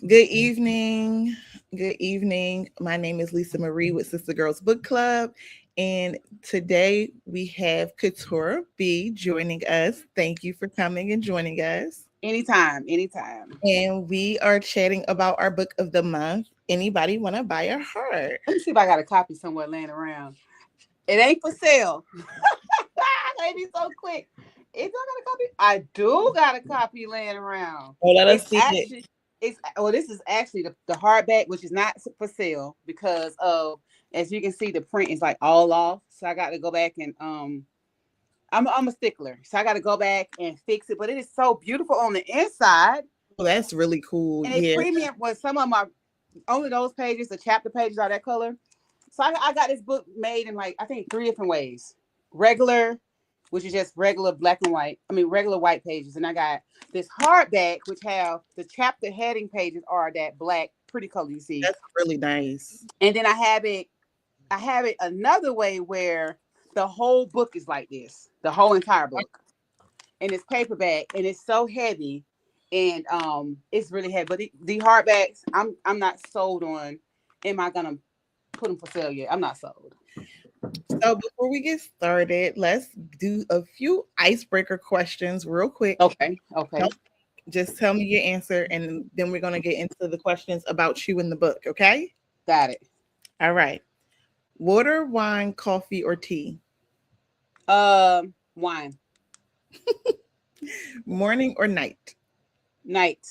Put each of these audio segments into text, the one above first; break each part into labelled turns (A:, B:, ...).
A: Good evening. Good evening. My name is Lisa Marie with Sistah Girls Book Club. And today we have KuTura B joining us. Thank you for coming and joining us.
B: Anytime, anytime.
A: And we are chatting about our book of the month. Anybody want to buy a heart?
B: Let me see if I got a copy somewhere laying around. It ain't for sale. They be so quick. If I got a copy, I do got a copy laying around.
A: Oh, let us
B: It's
A: see it.
B: actually this is actually the hardback, which is not for sale because of, as you can see, the print is like all off. So I got to go back and I'm a stickler, so I got to go back and fix it. But it is so beautiful on the inside,
A: Oh, that's really cool.
B: and it's
A: Yeah.
B: premium. Was some of them are only those pages, the chapter pages are that color. So I got this book made in like I think three different ways. Regular, which is just regular black and white. I mean regular white pages, and I got this hardback, which have the chapter heading pages are that black pretty color you see.
A: That's really nice.
B: And then I have it another way where the whole book is like this, the whole entire book, and it's paperback, and it's so heavy, and it's really heavy. But the hardbacks, I'm not sold on. Am I gonna put them for sale yet? I'm not sold.
A: So before we get started, let's do a few icebreaker questions real quick.
B: Okay, okay,
A: Don't just tell me your answer, and then we're gonna get into the questions about you in the book. Okay?
B: got it.
A: All right. Water, wine, coffee, or tea?
B: Wine,
A: Morning or night?
B: night.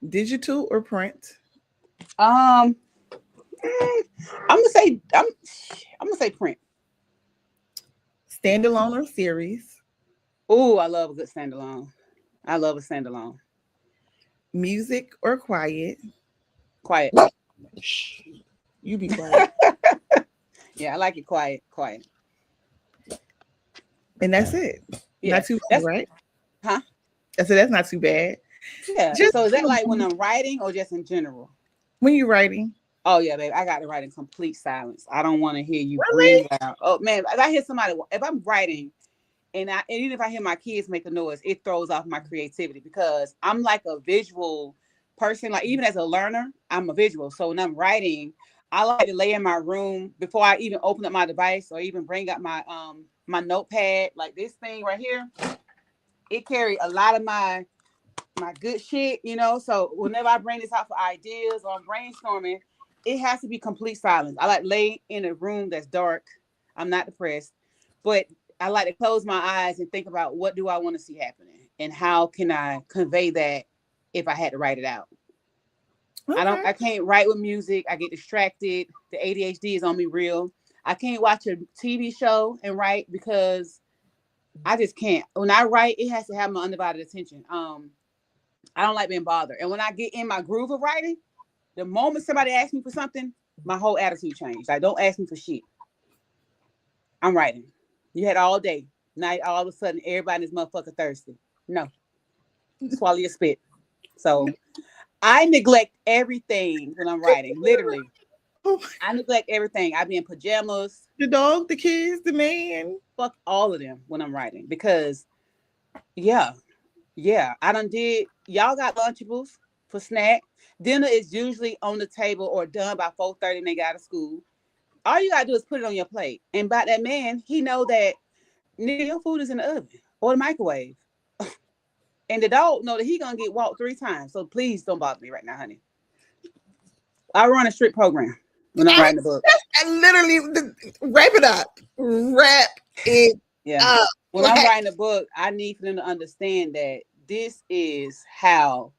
A: Digital or print?
B: Um, I'm gonna say print.
A: Standalone or series?
B: Oh, I love a good standalone. I love a standalone.
A: Music or quiet?
B: Quiet.
A: Shh, you be quiet.
B: Yeah, I like it quiet. Quiet.
A: And that's it.
B: Yeah,
A: Not too bad,
B: that's
A: right?
B: huh.
A: I said that's not too bad.
B: Yeah.
A: Just
B: So is that like when I'm writing or just in general?
A: when you're writing.
B: Oh yeah, babe. I got to write in complete silence. I don't want to hear you breathe
A: Really?
B: out. Oh man, if I hear somebody, if I'm writing and even if I hear my kids make a noise, it throws off my creativity because I'm like a visual person. Like even as a learner, I'm a visual. So when I'm writing, I like to lay in my room before I even open up my device or even bring up my notepad. Like this thing right here, it carry a lot of my good shit, So whenever I bring this out for ideas or I'm brainstorming, it has to be complete silence. I like lay in a room that's dark. I'm not depressed, but I like to close my eyes and think about what do I want to see happening and how can I convey that if I had to write it out.
A: Okay.
B: I can't write with music. I get distracted. The ADHD is on me real. I can't watch a TV show and write because I just can't. When I write, it has to have my undivided attention. I don't like being bothered. And when I get in my groove of writing, the moment somebody asks me for something, my whole attitude changed. Like, don't ask me for shit. I'm writing. You had all day. Night, all of a sudden, everybody in this motherfucker thirsty. No. Swallow your spit. So I neglect everything when I'm writing. Literally.
A: Oh,
B: I neglect everything. I be in pajamas.
A: the dog, the kids, the man.
B: Fuck all of them when I'm writing. Because yeah. Yeah, I done did. Y'all got Lunchables for snack. Dinner is usually on the table or done by 4:30 when they got out of school. All you gotta do is put it on your plate. And by that man, he know that nigga, your food is in the oven or the microwave. And the dog know that he gonna get walked 3 times. So please don't bother me right now, honey. I run a strict program when I'm writing the book.
A: I literally wrap it up. Wrap it
B: Yeah.
A: up.
B: When I'm writing a book, I need for them to understand that this is how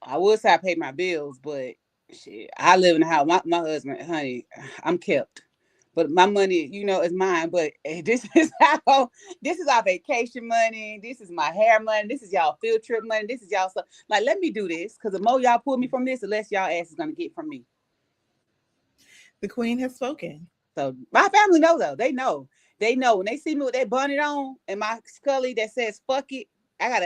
B: I would say I pay my bills, but shit, I live in the house. My husband, honey, I'm kept. But my money, is mine. But this is our vacation money. This is my hair money. This is y'all field trip money. This is y'all stuff. Like, let me do this. Because the more y'all pull me from this, the less y'all ass is gonna get from me.
A: The queen has spoken.
B: So my family know though. They know. They know when they see me with that bonnet on and my scully that says fuck it. I got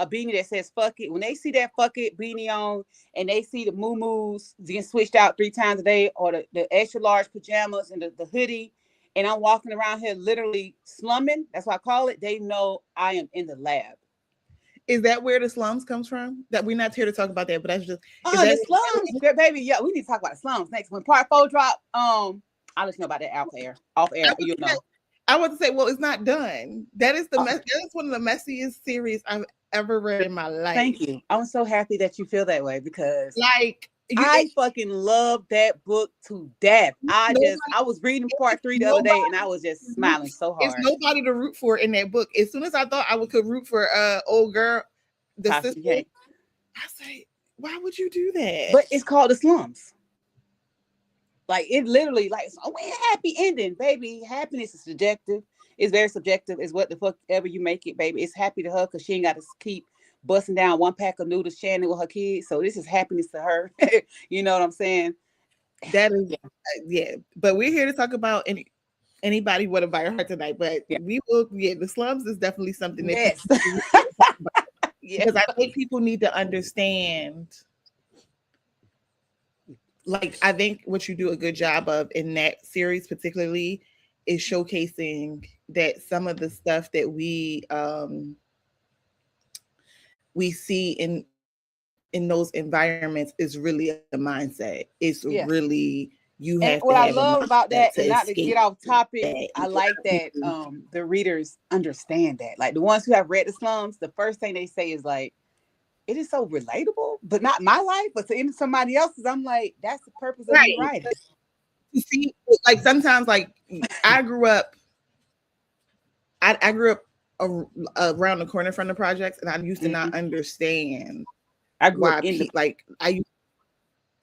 B: a beanie that says fuck it. When they see that fuck it beanie on and they see the moo-moos getting switched out 3 times a day or the extra large pajamas and the hoodie, and I'm walking around here literally slumming, that's what I call it, they know I am in the lab.
A: Is that where the slums comes from? That we're not here to talk about that, but that's just
B: the slums, baby. Yeah, we need to talk about the slums next. When part 4 drop, I'll let you know about that off air. You know.
A: I want to say, well, it's not done. That is that is one of the messiest series I've ever read in my life.
B: Thank you. I'm so happy that you feel that way because
A: like
B: I fucking love that book to death. I was reading part 3 the other day and I was just smiling so hard.
A: It's nobody to root for in that book. As soon as I thought I could root for old girl, the sister, I say, why would you do that?
B: But it's called the slums. Like it literally, like a happy ending, baby. Happiness is subjective. It's very subjective. It's what the fuck ever you make it, baby. It's happy to her because she ain't got to keep busting down 1 pack of noodles, sharing it with her kids. So this is happiness to her. You know what I'm saying?
A: That is, yeah. But we're here to talk about anybody with a by heart tonight. But we will, the slums is definitely something that because I think people need to understand. Like, I think what you do a good job of in that series, particularly, is showcasing that some of the stuff that we see in those environments is really a mindset. It's really you have.
B: And what I love about that, and not to get off topic, I like that the readers understand that. Like the ones who have read the slums, the first thing they say is like, it is so relatable, but not my life, but to somebody else's. I'm like, that's the purpose of me writing.
A: You see, like sometimes, like I grew up around the corner from the projects, and I used to not understand why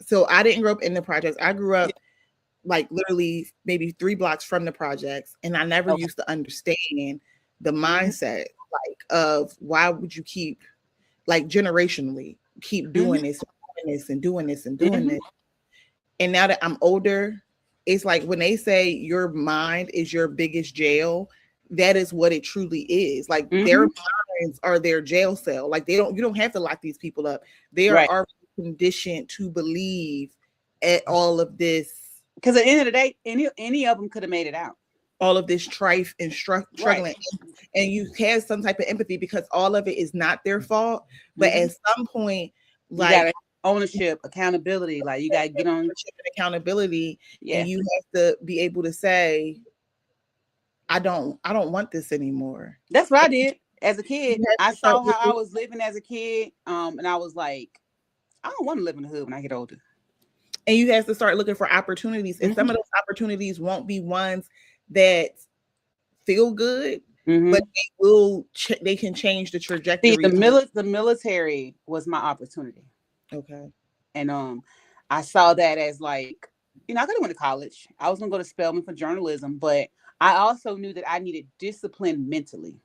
A: so I didn't grow up in the projects. I grew up like literally maybe 3 blocks from the projects, and I never used to understand the mindset of why would you keep generationally keep doing this and doing this and doing this. And now that I'm older, it's like when they say your mind is your biggest jail, that is what it truly is. Like their minds are their jail cell. Like you don't have to lock these people up. They are already conditioned to believe at all of this.
B: Because at the end of the day, any of them could have made it out.
A: All of this strife and struggling, and you have some type of empathy because all of it is not their fault. But at some point, like
B: ownership, accountability, like you gotta get on
A: accountability, and you have to be able to say, I don't want this anymore.
B: That's what I did as a kid. I saw how I was living as a kid, and I was like, I don't want to live in the hood when I get older.
A: And you have to start looking for opportunities, and some of those opportunities won't be ones that feel good, but they can change the trajectory.
B: See, the military was my opportunity.
A: Okay.
B: And I saw that as like, I could have went to college. I was gonna go to Spelman for journalism, but I also knew that I needed discipline mentally.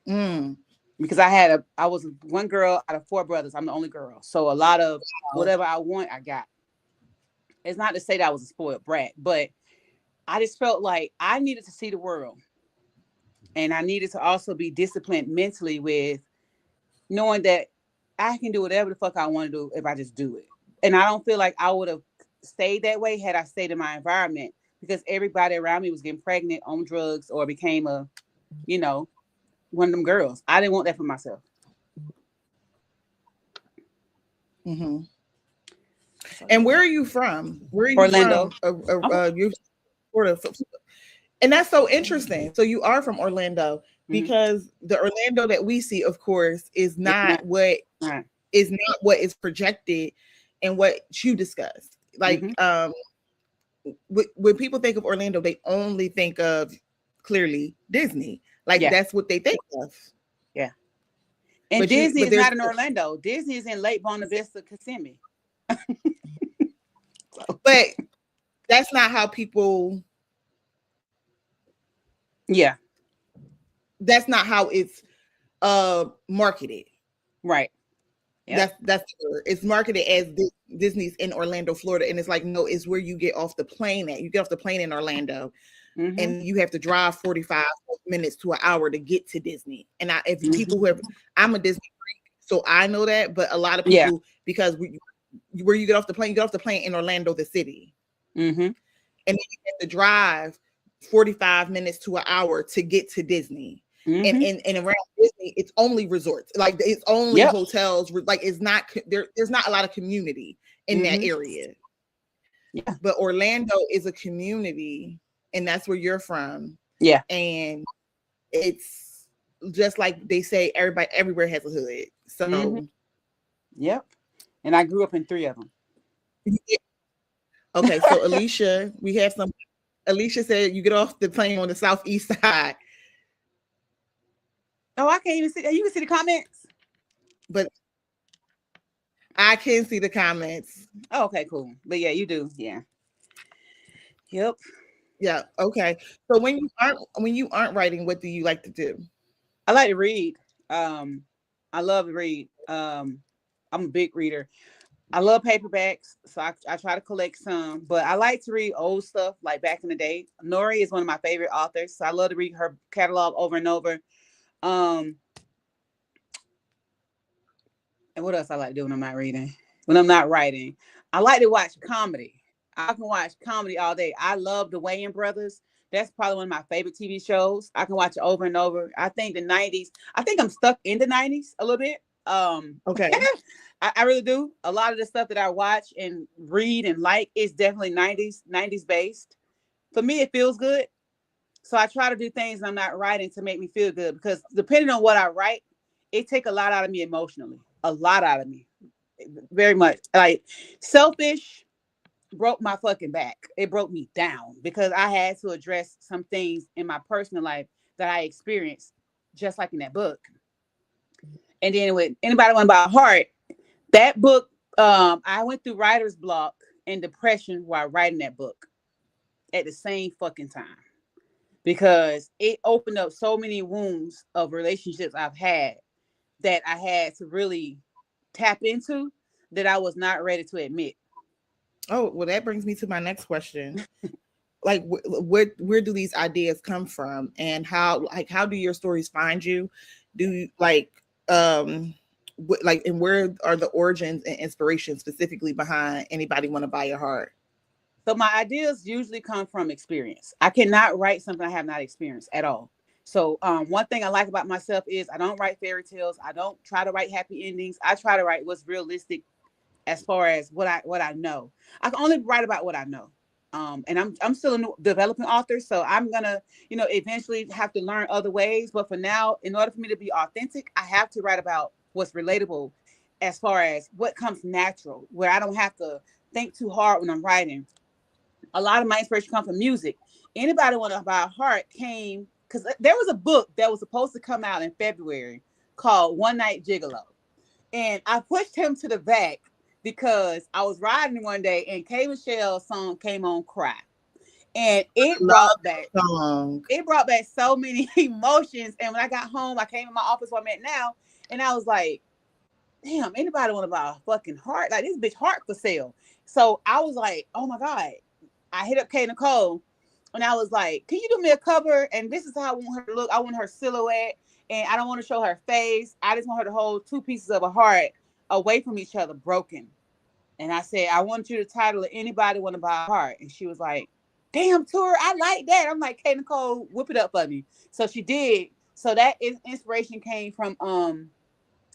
B: Because I was one girl out of 4 brothers. I'm the only girl. So a lot of whatever I want, I got. It's not to say that I was a spoiled brat, but I just felt like I needed to see the world. And I needed to also be disciplined mentally with knowing that I can do whatever the fuck I want to do if I just do it. And I don't feel like I would have stayed that way had I stayed in my environment, because everybody around me was getting pregnant, on drugs, or became one of them girls. I didn't want that for myself.
A: And where are you from? Where are you
B: Orlando.
A: From? You're Florida. And that's so interesting. So you are from Orlando, because the Orlando that we see, of course, is not what is projected and what you discussed. Like when people think of Orlando, they only think of clearly Disney. Like that's what they think of.
B: Yeah. And Disney is not in Orlando. Disney is in Lake Buena Vista, Kissimmee.
A: But that's not how people.
B: Yeah.
A: That's not how it's marketed.
B: Right.
A: Yep. That's it's marketed as Disney's in Orlando, Florida, and it's like, no, it's where you get off the plane at. You get off the plane in Orlando, and you have to drive 45 minutes to an hour to get to Disney. And I'm a Disney freak, so I know that. But a lot of people, because where you get off the plane in Orlando, the city, and then you have to drive 45 minutes to an hour to get to Disney.
B: Mm-hmm.
A: And around Disney, it's only resorts. Like it's only
B: Yep.
A: hotels. Like it's not there's not a lot of community in that
B: Mm-hmm.
A: area.
B: Yeah.
A: But Orlando is a community, and that's where you're from.
B: Yeah.
A: And it's just like they say, everybody everywhere has a hood.
B: Mm-hmm.
A: So
B: Yep. And I grew up in 3 of them.
A: okay, so Alicia, we have some. Alicia said you get off the plane on the southeast side,
B: Oh, I can't even see. You can see the comments.
A: but I can see the comments.
B: Oh, okay, cool. But yeah, you do. Yeah. Yep.
A: Yeah. Okay. So when you aren't writing, what do you like to do?
B: I like to read. I love to read. I'm a big reader. I love paperbacks, so I try to collect some. But I like to read old stuff, like back in the day. Nori is one of my favorite authors, so I love to read her catalog over and over. Um, and what else I like to do when I'm not reading? When I'm not writing, I like to watch comedy. I can watch comedy all day. I love the Wayans Brothers. That's probably one of my favorite TV shows. I can watch it over and over. I think the 90s, I think I'm stuck in the 90s a little bit.
A: Okay.
B: I really do. A lot of the stuff that I watch and read and like is definitely 90s based. For me, it feels good. So I try to do things I'm not writing to make me feel good, because depending on what I write, it take a lot out of me emotionally. A lot out of me. Very much. Like Selfish broke my fucking back. It broke me down because I had to address some things in my personal life that I experienced, just like in that book. And then with Anybody Want About Heart, that book, I went through writer's block and depression while writing that book at the same fucking time, because it opened up so many wounds of relationships I've had that I had to really tap into, that I was not ready to admit.
A: Oh, well, that brings me to my next question. Like, where do these ideas come from, and how do your stories find you? Do you um and where are the origins and inspiration specifically behind Anybody Want to Buy Your Heart?
B: So my ideas usually come from experience. I cannot write something I have not experienced at all. So one thing I like about myself is I don't write fairy tales. I don't try to write happy endings. I try to write what's realistic as far as what I know. I can only write about what I know. And I'm still a developing author, so I'm gonna, eventually have to learn other ways. But for now, in order for me to be authentic, I have to write about what's relatable, as far as what comes natural, where I don't have to think too hard when I'm writing. A lot of my inspiration comes from music. Anybody Want to Buy a Heart came because there was a book that was supposed to come out in February called One Night Gigolo. And I pushed him to the back because I was riding one day and K Michelle's song came on, Cry. And
A: I love that song.
B: it brought back so many emotions. And when I got home, I came in my office where I'm at now, and I was like, damn, anybody want to buy a fucking heart? Like, this bitch heart for sale. So I was like, oh my God. I hit up K Nicole and I was like, can you do me a cover? And this is how I want her to look. I want her silhouette, and I don't want to show her face. I just want her to hold two pieces of a heart away from each other, broken. And I said, I want you to title it Anybody Want to Buy a Heart. And she was like, damn, Tour, I like that. I'm like, K Nicole, whip it up for me. So she did. So that inspiration came from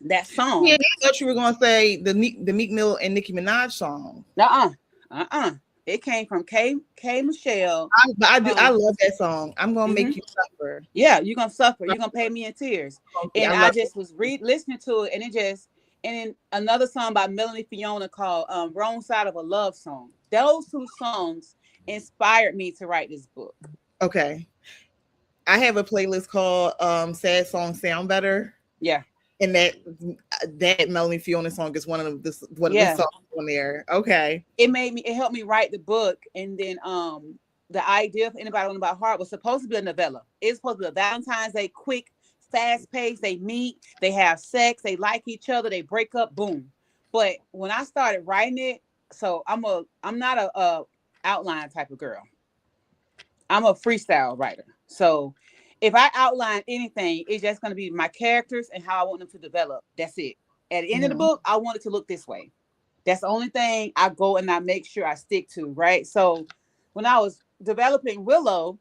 B: that
A: Yeah,
B: song.
A: I thought you were gonna say the Meek Mill and Nicki Minaj song.
B: It came from K Michelle.
A: I love that song. I'm gonna
B: Mm-hmm.
A: make you suffer.
B: Yeah, you're gonna suffer. You're gonna pay me in tears. And
A: I
B: I
A: love
B: just was listening to it, and then another song by Melanie Fiona called Wrong Side of a Love Song. Those two songs inspired me to write this book.
A: Okay. I have a playlist called Sad Songs Sound Better.
B: Yeah.
A: And that Melanie Fiona song is one of the songs on there. Okay.
B: It helped me write the book. And then the idea of Anybody Want About Heart was supposed to be a novella. It's supposed to be a Valentine's Day, quick, fast paced. They meet, they have sex, they like each other, they break up, boom. But when I started writing it, so I'm not a outline type of girl. I'm a freestyle writer. So if I outline anything, it's just going to be my characters and how I want them to develop. That's it. At the end of the book, I want it to look this way. That's the only thing I go and I make sure I stick to, right? So when I was developing Willow,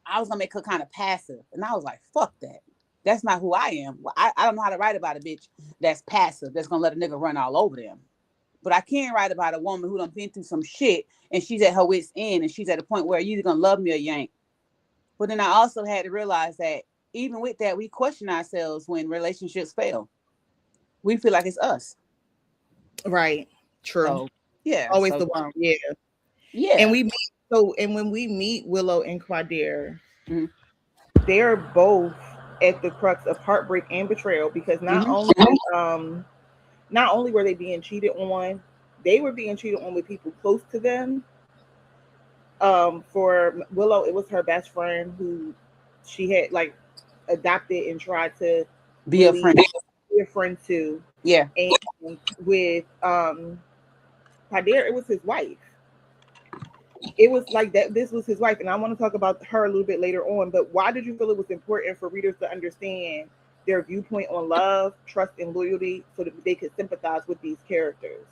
B: I was gonna make her kind of passive. And I was like, fuck that. That's not who I am. Well, I don't know how to write about a bitch that's passive, that's gonna let a nigga run all over them. But I can write about a woman who done been through some shit and she's at her wit's end and she's at a point where you're either gonna love me or you ain't. But then I also had to realize that even with that, we question ourselves when relationships fail. We feel like it's us.
A: Right. True.
B: So yeah.
A: Always
B: So
A: the one. Yeah.
B: yeah.
A: And we meet, and when we meet Willow and Quadir,
B: Mm-hmm.
A: they're both at the crux of heartbreak and betrayal, because not only were they being cheated on, they were being cheated on with people close to them. For Willow, it was her best friend who she had like adopted and tried to
B: Be a
A: really
B: friend.
A: be a friend to.
B: Yeah.
A: And with Quadir, it was his wife. It was like that. This was his wife, and I want to talk about her a little bit later on. But why did you feel it was important for readers to understand their viewpoint on love, trust, and loyalty, so that they could sympathize with these characters?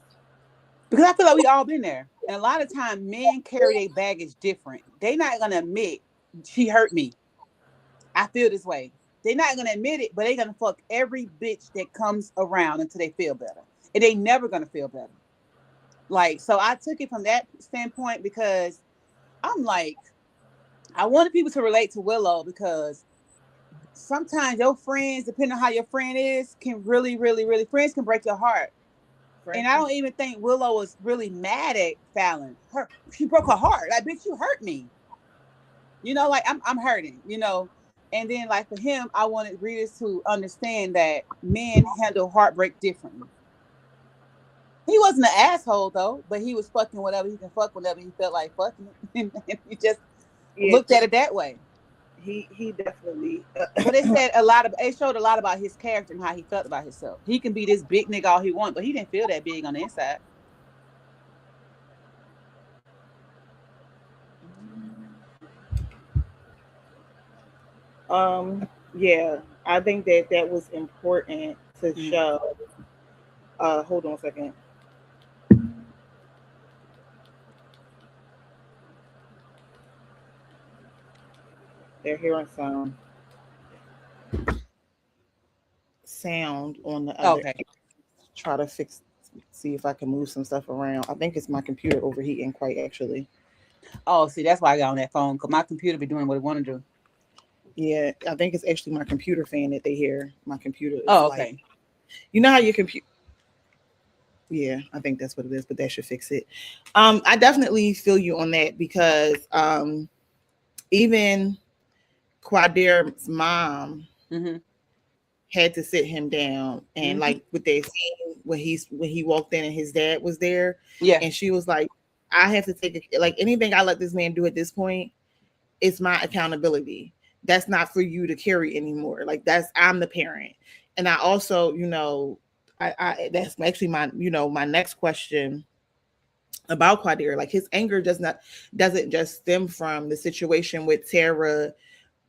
B: Because I feel like we all been there. And a lot of time men carry their baggage different. They not gonna admit she hurt me. I feel this way. They're not gonna admit it, but they gonna fuck every bitch that comes around until they feel better. And they never gonna feel better. Like, so I took it from that standpoint because I'm like, I wanted people to relate to Willow because sometimes your friends, depending on how your friend is, can really, really, really, friends can break your heart. And I don't even think Willow was really mad at Fallon. She broke her heart. Like, bitch, you hurt me. You know, like I'm hurting, you know. And then like for him, I wanted readers to understand that men handle heartbreak differently. He wasn't an asshole though, but he was fucking whatever he can fuck whenever he felt like fucking it. And he just looked at it that way.
A: He definitely.
B: But it showed a lot about his character and how he felt about himself. He can be this big nigga all he wants, but he didn't feel that big on the inside.
A: Yeah, I think that was important to show. Hold on a second. They're hearing some sound on the other.
B: Okay.
A: Try to see if I can move some stuff around. I think it's my computer overheating quite actually.
B: Oh, see, that's why I got on that phone, because my computer be doing what it want to do.
A: Yeah, I think it's actually my computer fan that they hear. My computer is
B: okay.
A: Like, you know how your computer. Yeah, I think that's what it is, but that should fix it. I definitely feel you on that because even Quadir's mom had to sit him down and like with their scene when he walked in and his dad was there.
B: Yeah.
A: And she was like, I have to take like anything I let this man do at this point, it's my accountability. That's not for you to carry anymore. Like I'm the parent. And I also, you know, I that's actually my next question about Quadir. Like his anger doesn't just stem from the situation with Tara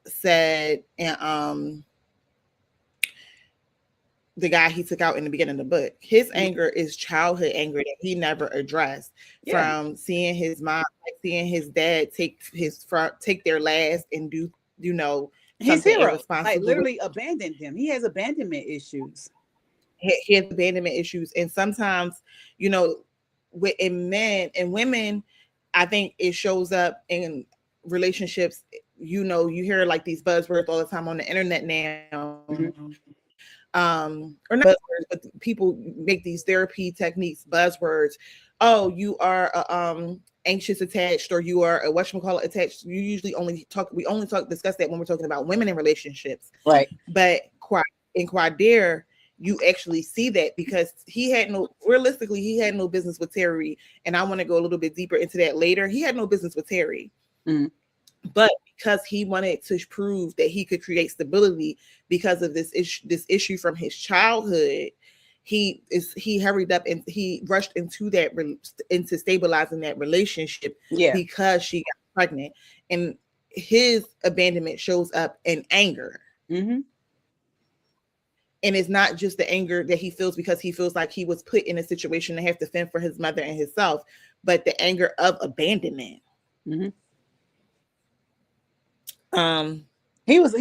A: said and the guy he took out in the beginning of the book. His anger is childhood anger that he never addressed from seeing his mom, like seeing his dad take their last and do, you know,
B: his hero, like literally abandoned him. He has abandonment issues.
A: He has abandonment issues. And sometimes, you know, in men and women, I think it shows up in relationships. You know, you hear like these buzzwords all the time on the internet now. Or not buzzwords, but people make these therapy techniques buzzwords. Oh, you are anxious attached, or you are a whatchamacallit attached. We only discuss that when we're talking about women in relationships.
B: Right.
A: But in Quadir, you actually see that because he had no business with Terry. And I want to go a little bit deeper into that later. He had no business with Terry. But because he wanted to prove that he could create stability because of this issue from his childhood, he hurried up and he rushed into stabilizing that relationship because she got pregnant. And his abandonment shows up in anger. And it's not just the anger that he feels because he feels like he was put in a situation to have to fend for his mother and himself, but the anger of abandonment. Um,
B: He was.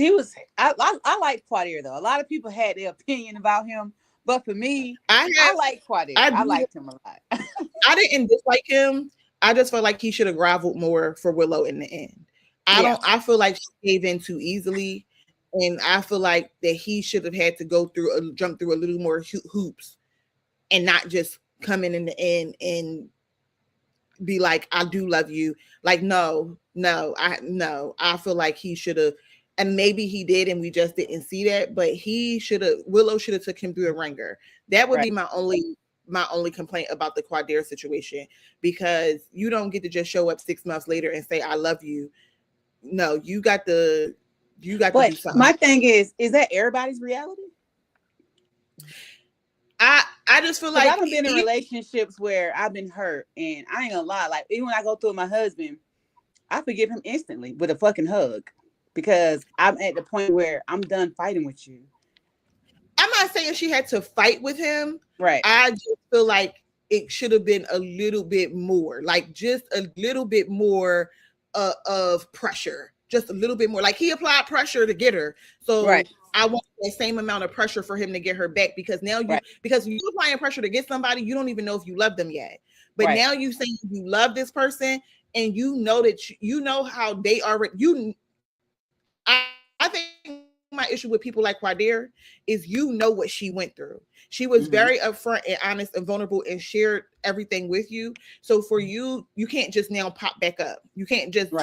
B: I like Quadir though. A lot of people had their opinion about him, but for me, I like Quadir. I liked him a lot.
A: I didn't dislike him. I just felt like he should have groveled more for Willow in the end. I feel like she gave in too easily, and I feel like that he should have had to jump through a little more hoops, and not just come in the end and be like, I do love you. Like, no, I feel like he should have, and maybe he did, and we just didn't see that. But Willow should have took him through a ringer. That would be my only complaint about the Quadir situation, because you don't get to just show up 6 months later and say I love you. No, you got to do something.
B: My thing is that everybody's reality?
A: I just feel like
B: I've been in relationships where I've been hurt, and I ain't gonna lie, like even when I go through with my husband, I forgive him instantly with a fucking hug, because I'm at the point where I'm done fighting with you.
A: I'm not saying she had to fight with him.
B: Right.
A: I just feel like it should have been a little bit more, like just a little bit more of pressure, just a little bit more. Like he applied pressure to get her. So I want the same amount of pressure for him to get her back, because now because you applying pressure to get somebody, you don't even know if you love them yet. But now you saying you love this person, and you know that you know how they are. I think my issue with people like Quadir is, you know what she went through. She was very upfront and honest and vulnerable and shared everything with you. So for you, you can't just now pop back up. You can't just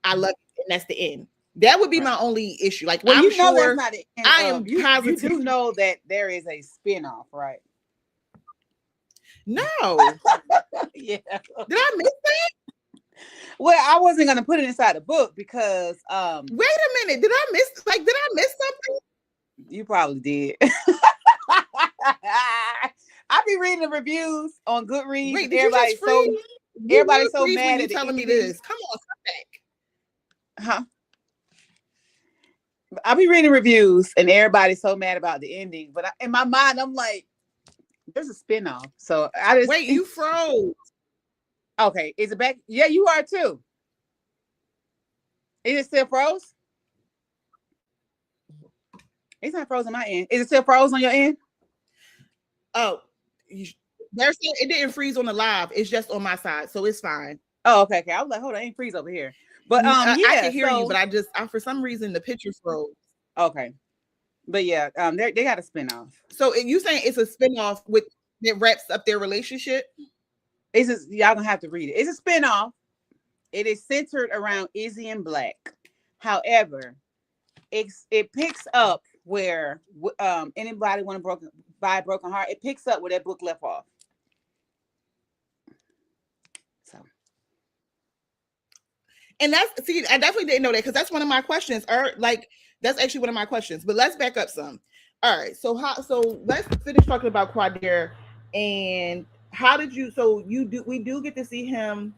A: I love you, and that's the end. That would be my only issue. Like,
B: well,
A: I'm sure
B: that's not the end. I am positive. You do know that there is a spinoff, right?
A: No.
B: Yeah.
A: Did I miss that?
B: Well, I wasn't gonna put it inside the book because
A: wait a minute. Did I miss something?
B: You probably did. I be reading the reviews on Goodreads.
A: Wait,
B: everybody's so mad
A: when you telling me this. Come on, come back.
B: Huh? I be reading reviews and everybody's so mad about the ending, but in my mind, I'm like, there's a spinoff. So I just
A: wait. You froze.
B: Okay, is it back? Yeah, you are too. Is it still froze? It's not frozen on my end. Is it still froze on your end?
A: Oh, it didn't freeze on the live. It's just on my side, so it's fine.
B: Oh, okay. I was like, hold on, it ain't freeze over here. But
A: I can hear you, but I for some reason the picture froze.
B: Okay, but yeah, they got a spinoff.
A: So you saying it's a spinoff that wraps up their relationship?
B: Y'all gonna have to read it. It's a spinoff. It is centered around Izzy and Black. However, it picks up where anybody want to buy a broken heart. It picks up where that book left off. So,
A: and I definitely didn't know that, because that's one of my questions. That's actually one of my questions. But let's back up some. All right. So let's finish talking about Quadir. And how did you? So we do get to see him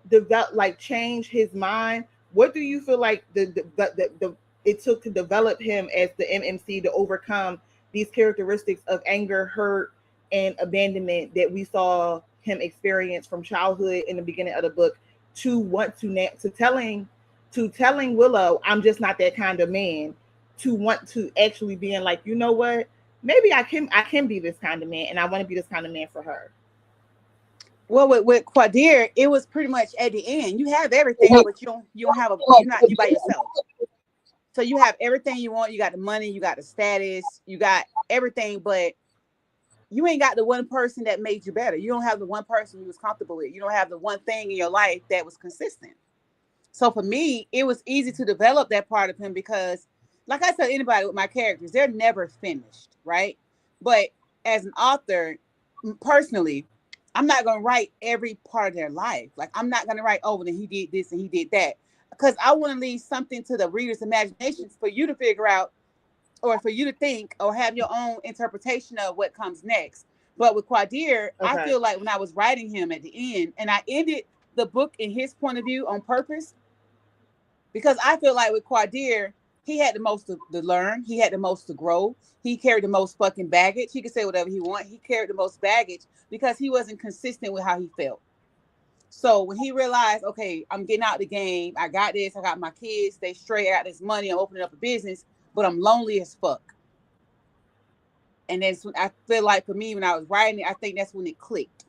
A: develop, like change his mind. What do you feel like it took to develop him as the MMC to overcome these characteristics of anger, hurt, and abandonment that we saw him experience from childhood in the beginning of the book, to telling Willow, I'm just not that kind of man, to want to actually being like, you know what, maybe I can be this kind of man, and I want to be this kind of man for her.
B: Well, with Quadir, it was pretty much at the end. You have everything, but you don't have you're not you by yourself. So you have everything you want. You got the money, you got the status, you got everything, but you ain't got the one person that made you better. You don't have the one person you was comfortable with. You don't have the one thing in your life that was consistent. So for me, it was easy to develop that part of him, because like I tell anybody with my characters, they're never finished, right? But as an author, personally, I'm not going to write every part of their life. Like, I'm not going to write, oh, then he did this and he did that, because I want to leave something to the reader's imagination for you to figure out, or for you to think, or have your own interpretation of what comes next. But with Quadir, I feel like when I was writing him at the end, and I ended the book in his point of view on purpose, because I feel like with Quadir, he had the most to learn. He had the most to grow. He carried the most fucking baggage. He could say whatever he want. He carried the most baggage because he wasn't consistent with how he felt. So when he realized, okay, I'm getting out the game, I got this, I got my kids, they straight out this money, I'm opening up a business, but I'm lonely as fuck. And then I feel like for me, when I was writing it, I think that's when it clicked.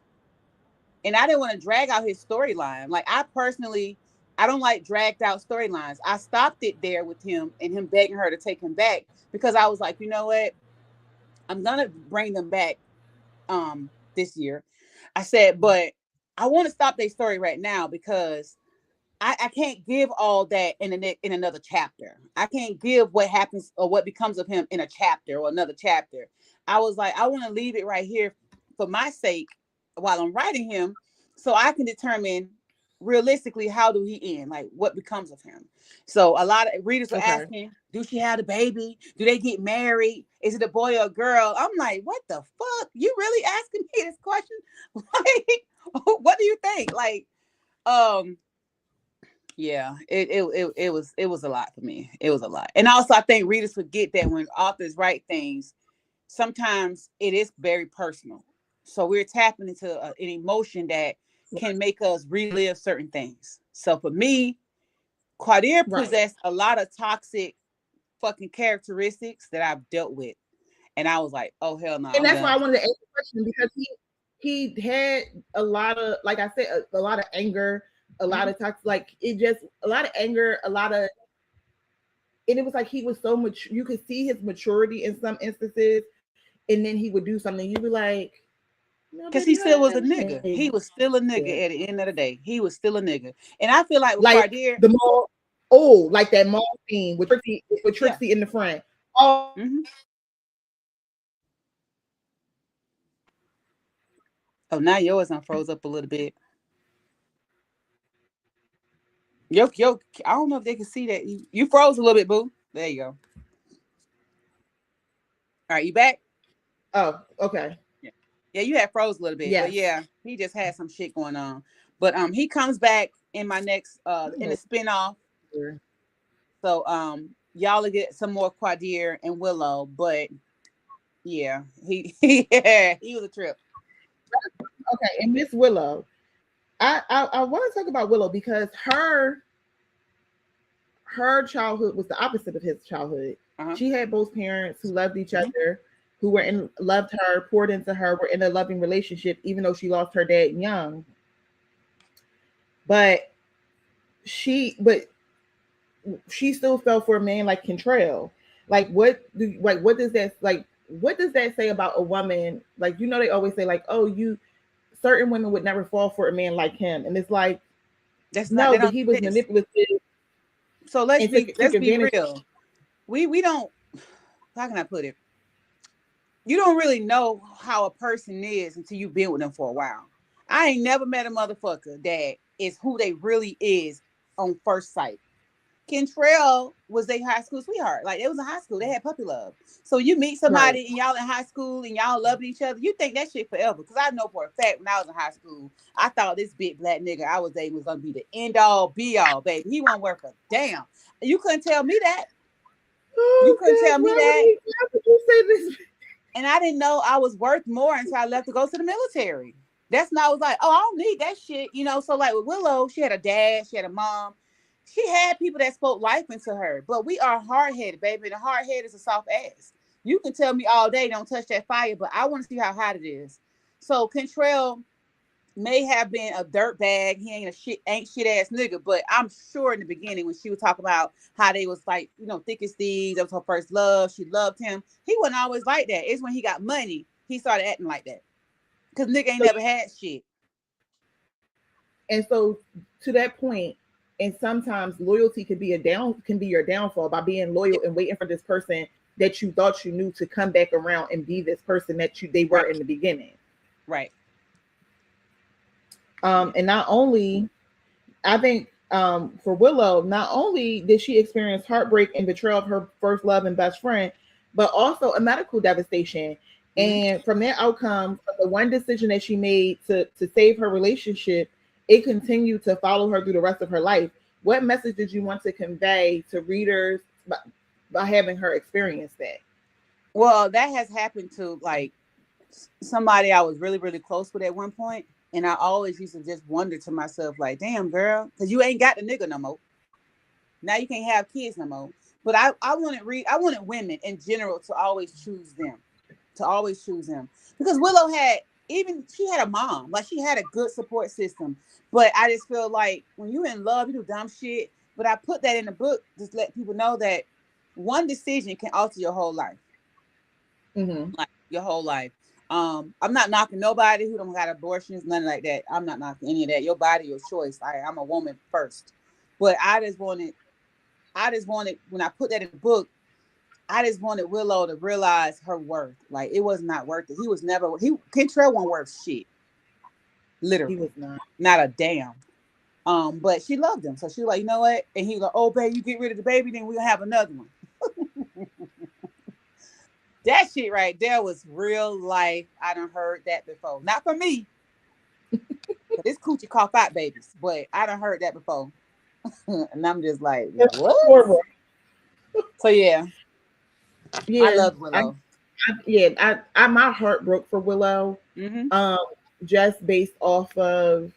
B: And I didn't want to drag out his storyline. Like I personally, I don't like dragged out storylines. I stopped it there with him and him begging her to take him back because I was like, you know what? I'm gonna bring them back this year. I said, but I want to stop their story right now because I can't give all that in another chapter. I can't give what happens or what becomes of him in a chapter or another chapter. I was like, I want to leave it right here for my sake while I'm writing him, so I can determine realistically how do he end, like what becomes of him. So a lot of readers were asking, do she have the baby? Do they get married? Is it a boy or a girl? I'm like, what the fuck? You really asking me this question? Like, what do you think? Like, yeah, it was a lot for me. It was a lot. And also I think readers forget that when authors write things, sometimes it is very personal. So we're tapping into an emotion that can make us relive certain things. So for me, Quadir possessed a lot of toxic fucking characteristics that I've dealt with. And I was like, oh hell no.
A: And that's why I wanted to ask the question, because he had a lot of, like I said, a lot of anger, a lot of toxic, like it just a lot of anger, a lot of, and it was like he was so much, you could see his maturity in some instances, and then he would do something, you'd be like,
B: because he still was a nigga. He was still a nigga at the end of the day. He was still a nigga. And I feel like with Quadir,
A: the mall, like that mall scene with Trixie in the front. Oh,
B: oh, now yours froze up a little bit. Yo, I don't know if they can see that. You froze a little bit, boo. There you go. All right, you back?
A: Oh, okay.
B: Yeah, you had froze a little bit. But yeah, he just had some shit going on. But he comes back in my next in the spinoff. So y'all will get some more Quadir and Willow, but yeah, he was a trip.
A: Okay, and Miss Willow, I want to talk about Willow because her childhood was the opposite of his childhood. She had both parents who loved each other, who loved her, poured into her, were in a loving relationship, even though she lost her dad young. But she still fell for a man like Contrail. Like what does that say about a woman? Like, they always say like, oh, certain women would never fall for a man like him, and it's like, but he was manipulative.
B: So let's be real. We don't, how can I put it? You don't really know how a person is until you've been with them for a while. I ain't never met a motherfucker that is who they really is on first sight. Contrail was their high school sweetheart. Like, it was in high school. They had puppy love. So you meet somebody and y'all in high school and y'all loving each other. You think that shit forever. Because I know for a fact when I was in high school, I thought this big black nigga I was dating was going to be the end all be all, baby. He won't work a damn. You couldn't tell me that. You couldn't tell me that.
A: How could you say this?
B: And I didn't know I was worth more until I left to go to the military. That's when I was like, oh, I don't need that shit. So like with Willow, she had a dad, she had a mom. She had people that spoke life into her, but we are hard-headed, baby. The hard head is a soft ass. You can tell me all day, don't touch that fire, but I want to see how hot it is. So Contrail may have been a dirt bag. He ain't shit ass nigga, but I'm sure in the beginning when she was talking about how they was like, thick as thieves, that was her first love. She loved him. He wasn't always like that. It's when he got money, he started acting like that. Because nigga ain't never had shit.
A: And so to that point, and sometimes loyalty can be your downfall by being loyal and waiting for this person that you thought you knew to come back around and be this person that they were in the beginning.
B: Right.
A: And not only, I think for Willow, not only did she experience heartbreak and betrayal of her first love and best friend, but also a medical devastation. And from that outcome, the one decision that she made to save her relationship, it continued to follow her through the rest of her life. What message did you want to convey to readers by having her experience that?
B: Well, that has happened to like somebody I was really, really close with at one point. And I always used to just wonder to myself, like, damn, girl, because you ain't got the nigga no more. Now you can't have kids no more. But I wanted women in general to always choose them. Because Willow she had a mom. Like, she had a good support system. But I just feel like when you're in love, you do dumb shit. But I put that in the book, just let people know that one decision can alter your whole life. Like, your whole life. I'm not knocking nobody who don't got abortions, nothing like that. I'm not knocking any of that. Your body, your choice. I'm a woman first. But I just wanted, when I put that in the book, I just wanted Willow to realize her worth. Like, it was not worth it. KuTura wasn't worth shit. Literally.
A: He was
B: not a damn. But she loved him. So she was like, you know what? And he was like, oh, babe, you get rid of the baby, then we'll have another one. That shit right there was real life. I done heard that before. Not from me. This coochie cough out babies. But I done heard that before. And I'm just like, what? So yeah. I love Willow.
A: My heart broke for Willow. Just based off of,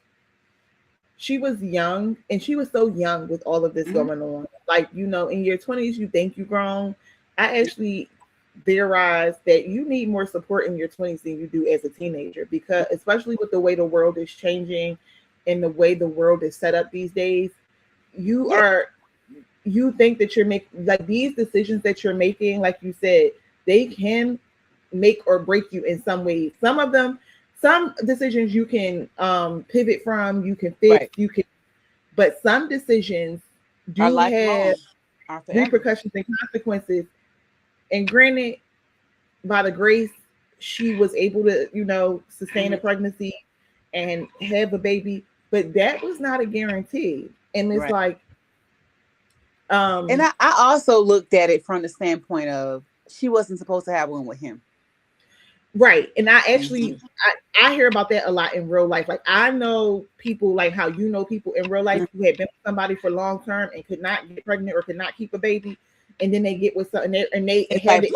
A: she was young, and she was so young with all of this going on. Like, in your 20s, you think you've grown. I actually theorized that you need more support in your 20s than you do as a teenager, because especially with the way the world is changing and the way the world is set up these days, you think that you're making, like, these decisions that you're making, like you said, they can make or break you in some ways. Some decisions you can pivot from, you can fix, but some decisions do have repercussions and consequences. And granted, by the grace, she was able to, sustain a pregnancy and have a baby, but that was not a guarantee. And it's like,
B: and I also looked at it from the standpoint of, she wasn't supposed to have one with him.
A: Right. And I actually, I hear about that a lot in real life. Like, I know people, like how people in real life who had been with somebody for long term and could not get pregnant or could not keep a baby. And then they get with something and they have it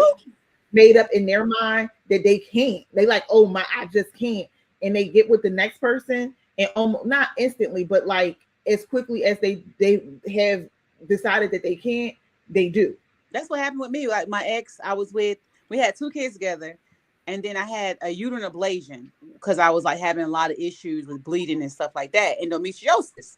A: made up in their mind that they can't. They like, oh I just can't. And they get with the next person, and almost not instantly, but like as quickly as they have decided that they can't, they do.
B: That's what happened with me. Like, my ex I was with, we had 2 kids together. And then I had a uterine ablation because I was like having a lot of issues with bleeding and stuff like that, endometriosis.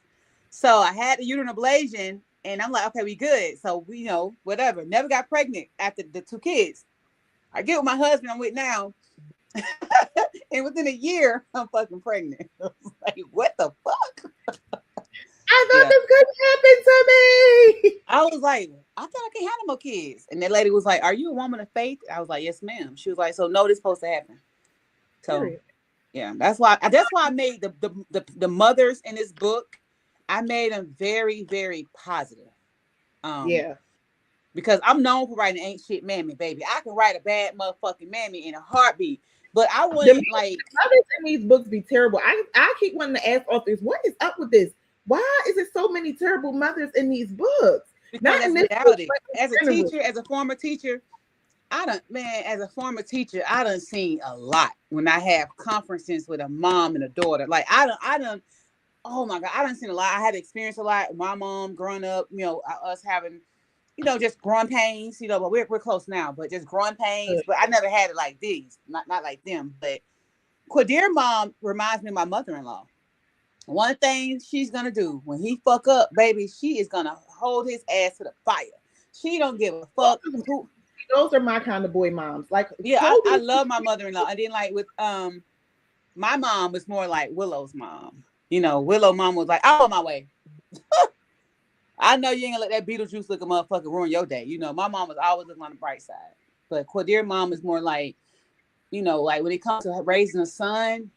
B: So I had the uterine ablation, and I'm like, okay, we good. So we, whatever. Never got pregnant after the 2 kids. I get with my husband I'm with now, and within a year, I'm fucking pregnant. I was like, what the fuck?
A: I thought this couldn't happen to me.
B: I was like, I thought I can't have no more kids. And that lady was like, are you a woman of faith? I was like, yes, ma'am. She was like, so no, this supposed to happen. So yeah, that's why I made the mothers in this book. I made them very, very positive. Because I'm known for writing ain't shit mammy, baby. I can write a bad motherfucking mammy in a heartbeat. But I wouldn't like
A: mothers in these books be terrible. I keep wanting to ask authors, what is up with this? Why is there so many terrible mothers in these books?
B: Because not in this reality. Book, as a teacher, as a former teacher, I done seen a lot when I have conferences with a mom and a daughter. Like, I done, oh my God, I done seen a lot. I had experienced a lot. My mom growing up, us having, just growing pains, but we're close now, but just growing pains. But I never had it like these, not like them. But Quadir mom reminds me of my mother-in-law. One thing she's gonna do when he fuck up, baby, she is gonna hold his ass to the fire. She don't give a fuck.
A: Those are my kind of boy moms. Like,
B: yeah, I love my mother-in-law. And then like with my mom was more like Willow's mom. Willow mom was like, I'm on my way. I know you ain't gonna let that Beetlejuice looking motherfucker ruin your day. My mom was always looking on the bright side. But Quadir mom is more like, like when it comes to raising a son.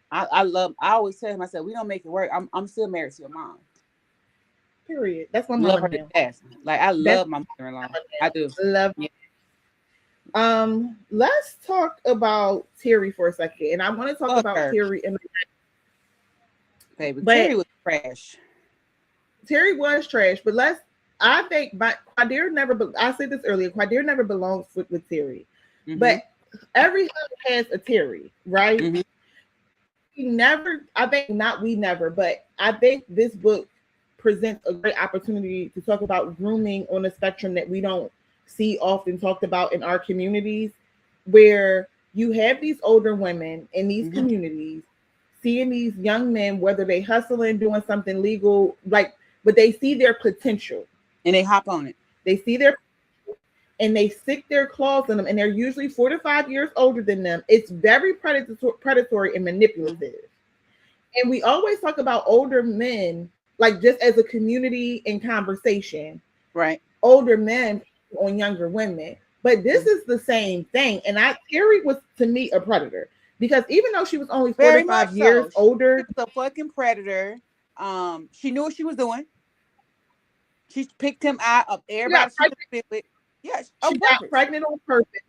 B: I always tell myself, we don't make it work. I'm still married to your mom.
A: Period. That's my
B: love
A: mom.
B: Her to death. Like, I love my mother-in-law. I do.
A: Love. Yeah. Let's talk about Terry for a second, and I want to talk about Terry.
B: Baby, Terry was trash.
A: Terry was trash, but I think Quadir never. I said this earlier. Quadir never belongs with Terry, but every hood has a Terry, right? but I think this book presents a great opportunity to talk about grooming on a spectrum that we don't see often talked about in our communities, where you have these older women in these communities seeing these young men, whether they hustling, doing something legal, like, but they see their potential
B: and they hop on it.
A: They see their and they stick their claws in them, and they're usually 4 to 5 years older than them. It's very predatory and manipulative. And we always talk about older men, like just as a community in conversation,
B: right?
A: Older men on younger women. But this is the same thing. And Carrie was, to me, a predator, because even though she was only 4 to 5 years older,
B: she was a fucking predator. She knew what she was doing. She picked him out of everybody she was with. Yes,
A: she got pregnant on purpose.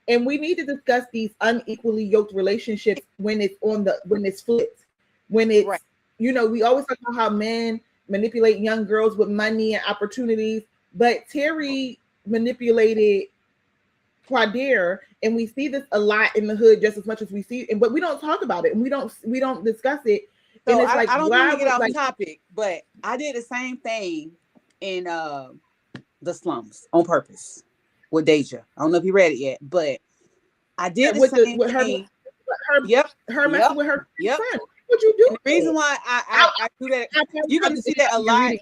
A: And we need to discuss these unequally yoked relationships when it's flipped. When it's, you know, we always talk about how men manipulate young girls with money and opportunities, but Terry manipulated Quadir, and we see this a lot in the hood just as much as we see it, but we don't talk about it, and we don't discuss it.
B: So
A: and it's
B: I don't want to get off topic, but I did the same thing in the slums on purpose with Deja. I don't know if you read it yet, but I did the same thing. Her messing with her son. What you do? The reason why I do that, you're going to see that a lot.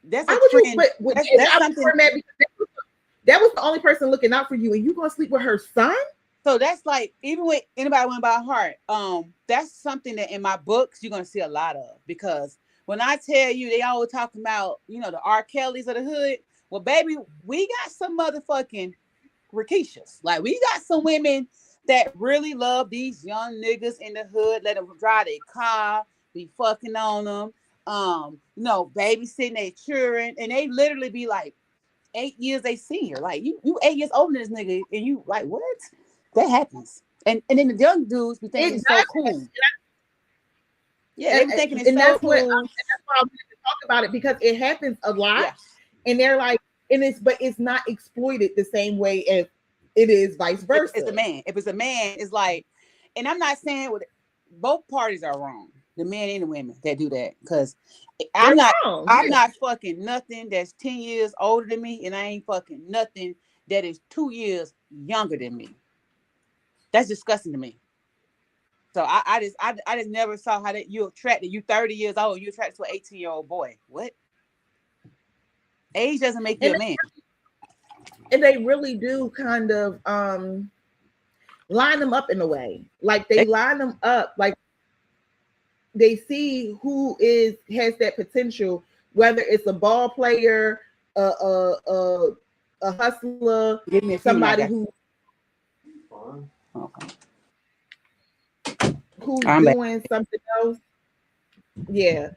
B: That's a trend. That's something.
A: That was the only person looking out for you, and you going to sleep with her son?
B: So that's like, even with anybody went by heart, that's something that in my books you're going to see a lot of, because when I tell you, they always talking about, you know, the R. Kellys of the hood. Well, baby, we got some motherfucking Rikishas. Like, we got some women that really love these young niggas in the hood, let them drive their car, be fucking on them, you know, babysitting their children, and they literally be like 8 years they senior. Like, you 8 years older than this nigga, and you like, what? That happens. And then the young dudes be thinking it's so cool. Yeah, they be thinking it's so cool.
A: And that's why I wanted to talk about it, because it happens a lot, and they're like, but it's not exploited the same way as it is vice versa.
B: It's a man. If it's a man, it's like, and I'm not saying both parties are wrong, the men and the women that do that, because I'm not fucking nothing that's 10 years older than me, and I ain't fucking nothing that is 2 years younger than me. That's disgusting to me. So I just never saw how that you 30 years old, you attracted to an 18-year-old boy. What? Age doesn't make you a man.
A: And they really do kind of line them up in a way. Like, they line them up, like they see who has that potential, whether it's a ball player, a hustler, somebody who's doing something else. Yeah.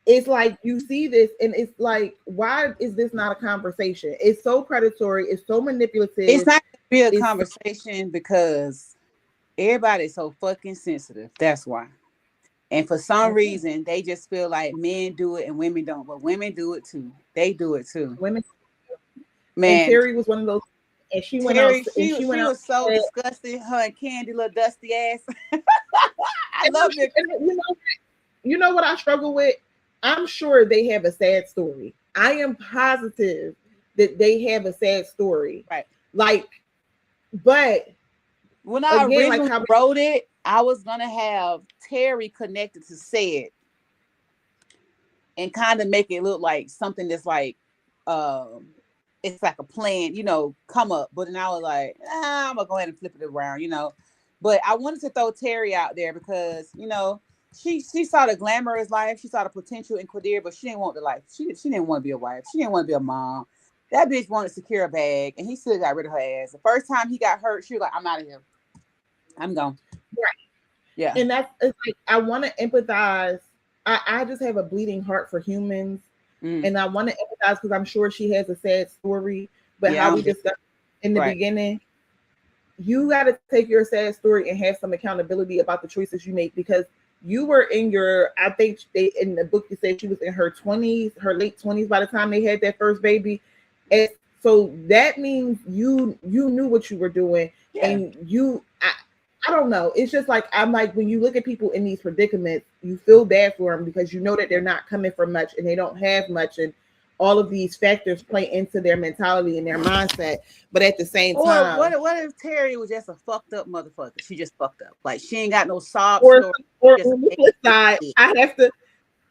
A: It's like, you see this, and it's like, why is this not a conversation? It's so predatory. It's so manipulative.
B: It's not going to be a conversation because everybody's so fucking sensitive. That's why. And for some reason, they just feel like men do it and women don't. But women do it too. They do it too.
A: Women.
B: Man.
A: And Terry was one of those. And she went out.
B: She was so disgusting. Her and Candy, little dusty ass. I love it.
A: You know what I struggle with? I'm sure they have a sad story. I am positive that they have a sad story.
B: Right.
A: Like, but
B: when I originally wrote it, I was gonna have Terry connected to Sid and kind of make it look like something that's like it's like a plan, you know, come up. But then I was like, I'm gonna go ahead and flip it around, you know. But I wanted to throw Terry out there because, you know, she saw the glamorous life, she saw the potential in Quadir, but she didn't want the life. She didn't want to be a wife. She didn't want to be a mom. That bitch wanted to secure a bag, and he still got rid of her ass. The first time he got hurt, she was like, I'm out of here. I'm gone.
A: Right.
B: Yeah.
A: And it's like, I want to empathize. I just have a bleeding heart for humans. And I want to empathize because I'm sure she has a sad story. But how we discussed in the beginning, you got to take your sad story and have some accountability about the choices you make, because you were in I think in the book you said she was in her 20s, her late 20s by the time they had that first baby. And so that means you knew what you were doing. And I don't know. It's just like I'm like when you look at people in these predicaments, you feel bad for them because you know that they're not coming from much and they don't have much, and all of these factors play into their mentality and their mindset. But at the same
B: Or
A: time,
B: what if Terry was just a fucked up motherfucker? She just fucked up. Like she ain't got no sob
A: or
B: story.
A: or
B: Just
A: on the flip side,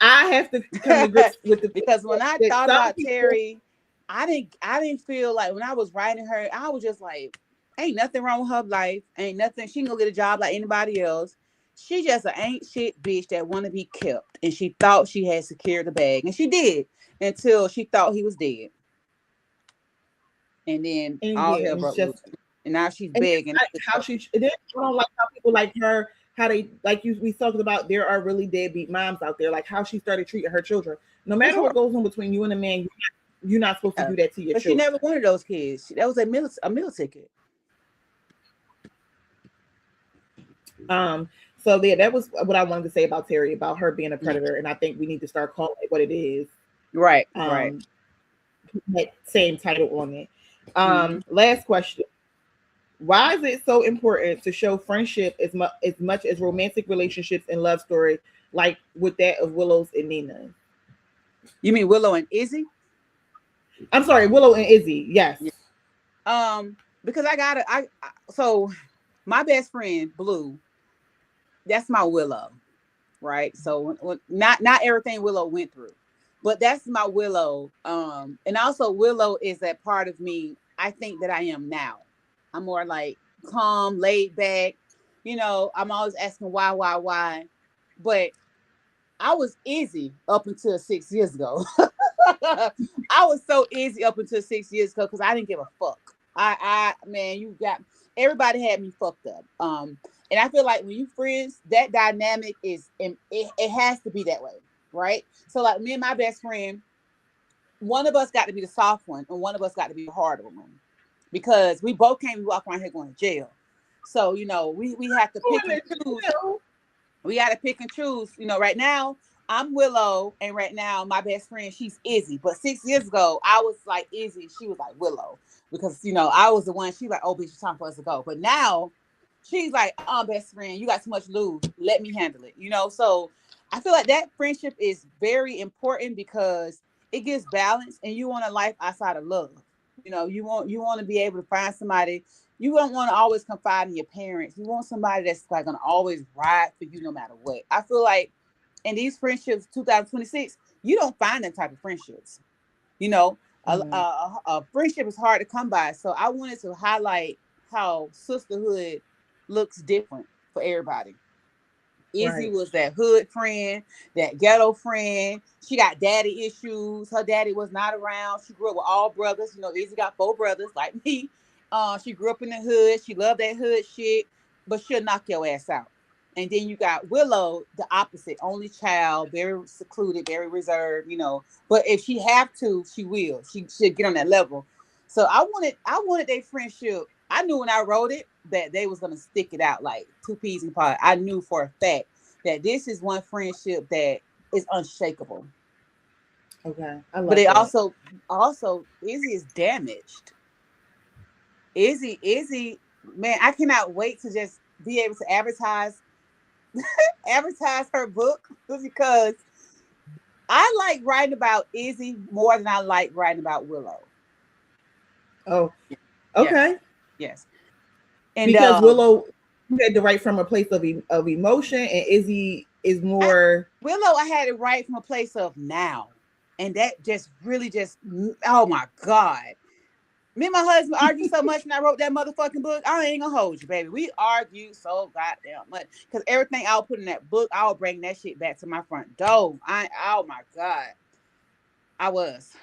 A: I have to come to grips with the
B: because when I
A: that
B: thought
A: some
B: about
A: people.
B: Terry, I didn't feel like when I was writing her, I was just like, ain't nothing wrong with her life. Ain't nothing. She can go get a job like anybody else. She just an ain't shit bitch that want to be kept. And she thought she had secured the bag. And she did until she thought he was dead. And then
A: And
B: all
A: yeah,
B: hell
A: it's
B: broke loose.
A: just
B: And now she's
A: and
B: begging.
A: it's how she. And then I don't like how people like her, how they like you. We talked about there are really deadbeat moms out there, like how she started treating her children. No
B: It's
A: matter what
B: horrible.
A: goes on between you and a man, you're not supposed to do that to your
B: But she
A: children.
B: never wanted those kids. That was a meal ticket.
A: Um, so yeah, that was what I wanted to say about Terry, about her being a
B: Mhm.
A: predator, and I think we need to start calling it what it is.
B: Right, right.
A: Um, that same title on it.
B: Hmm.
A: Last question: why is it so important to show friendship as much as romantic relationships and love stories, like with that of Willow's and Nina's?
B: You mean Willow and Izzy?
A: I'm sorry, Willow and Izzy. Yes.
B: Yeah. Because so my best friend Blue, that's my Willow, right? So not everything Willow went through, but that's my Willow. And also Willow is that part of me I think that I am now. I'm more like calm, laid back. I'm always asking why, but I was easy up until 6 years ago. I was so easy up until 6 years ago because I didn't give a fuck. Man, you got everybody had me fucked up. And I feel like when you friends, that dynamic it has to be that way, right? So like me and my best friend, one of us got to be the soft one, and one of us got to be the harder one, because we both can't walk around here going to jail. So we have to pick and choose. We got to pick and choose. Right now I'm Willow, and right now my best friend, she's Izzy. But 6 years ago, I was like Izzy, she was like Willow, because I was the one. She like, oh bitch, it's time for us to go. But now she's like, best friend, you got too much to lose. Let me handle it. So I feel like that friendship is very important because it gives balance, and you want a life outside of love. You want to be able to find somebody. You don't want to always confide in your parents. You want somebody that's like gonna always ride for you no matter what. I feel like in these friendships, 2026, you don't find that type of friendships. You know,
A: Mhm.
B: a friendship is hard to come by. So I wanted to highlight how sisterhood looks different for everybody. Izzy
A: Right.
B: was that hood friend, that ghetto friend. She got daddy issues. Her daddy was not around. She grew up with all brothers. Izzy got 4 brothers like me. She grew up in the hood. She loved that hood shit, but she'll knock your ass out. And then you got Willow, the opposite, only child, very secluded, very reserved. But if she have to, she will. She'll get on that level. So I wanted their friendship. I knew when I wrote it that they was gonna stick it out like two peas in a pod. I knew for a fact that this is one friendship that is unshakable.
A: Okay. I
B: But
A: love
B: it
A: that.
B: also Izzy is damaged. Izzy, man, I cannot wait to just be able to advertise her book, because I like writing about Izzy more than I like writing about Willow.
A: Oh,
B: Yes,
A: okay.
B: yes, and
A: Because Willow had to write from a place of emotion, and Izzy is
B: I,
A: more.
B: Willow, I had it right from a place of now, and that just really just, oh my god. Me and my husband argued so much when I wrote that motherfucking book. I ain't gonna hold you, baby. We argued so goddamn much because everything I'll put in that book, I'll bring that shit back to my front door. Oh my god, I was,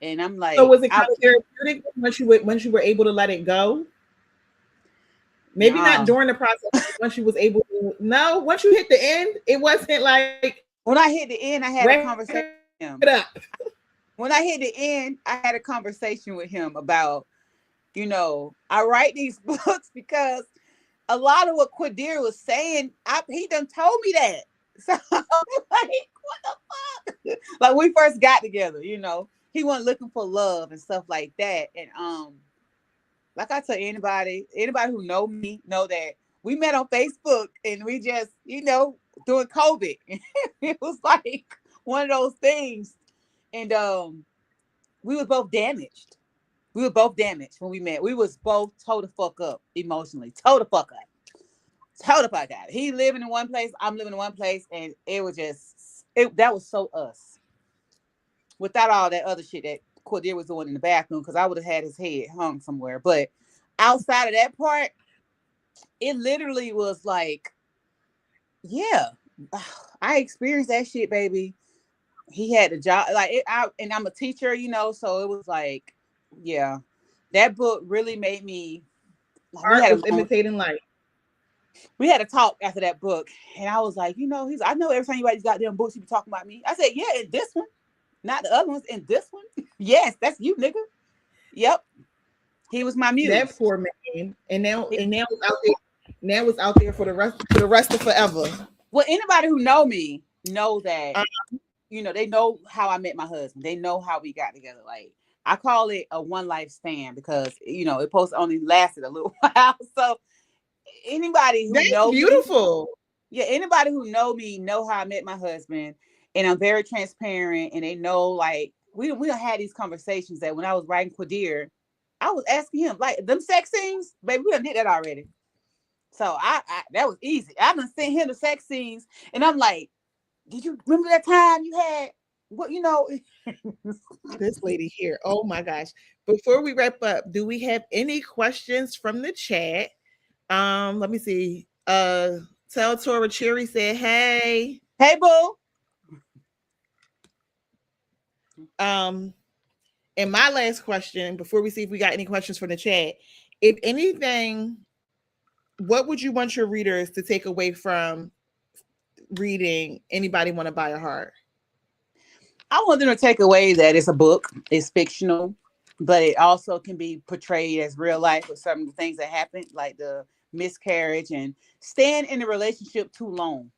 B: and I'm
A: So
B: like,
A: was it kind of therapeutic once you were able to let it go? Maybe not
B: nah.
A: during the process, but once you was able to. No, once you hit the end, it wasn't like
B: When I hit the end, I had a
A: wrap it
B: conversation
A: up.
B: with him. When I hit the end, I had a conversation with him about, I write these books because a lot of what Quadir was saying, he done told me that. So I'm like, what the fuck? Like we first got together, he wasn't looking for love and stuff like that. And like I tell anybody who know me know that we met on Facebook and we just, during COVID. It was like one of those things. And we were both damaged. We were both damaged when we met. We was both toe the fuck up emotionally. Toe the fuck up. Toe the fuck out. He living in one place, I'm living in one place, and it was just that was so us. Without all that other shit that Quadir was doing in the bathroom, because I would have had his head hung somewhere. But outside of that part, it literally was like, yeah, I experienced that shit, baby. He had a job, like and I'm a teacher, so it was like, yeah, that book really made me. Like,
A: Art was imitating life.
B: We had a talk after that book, and I was like, I know every time you write these goddamn books, you be talking about me. I said, yeah, in this one, not the other ones. In this one, yes, that's you, nigga. Yep, he was my muse.
A: That poor man, and now it's out there. Now it's out there for the rest of forever.
B: Well, anybody who know me know that, they know how I met my husband. They know how we got together. Like, I call it a one life stand because it supposed to only lasted a little while. So anybody who knows
A: beautiful.
B: Anybody who know me know how I met my husband, and I'm very transparent, and they know, like, we done had these conversations that when I was writing Quadir, I was asking him, like, them sex scenes, baby, we done did that already. So I that was easy. I done sent him the sex scenes, and I'm like, did you remember that time you had what
A: This lady here? Oh my gosh. Before we wrap up, do we have any questions from the chat? Let me see. Tell Tora Cherry said, hey
B: boo.
A: And my last question before we see if we got any questions from the chat, if anything, what would you want your readers to take away from reading Anybody Want to Buy a Heart?
B: I want them to take away that it's a book, it's fictional, but it also can be portrayed as real life with some of the things that happen, like the miscarriage, and staying in a relationship too long.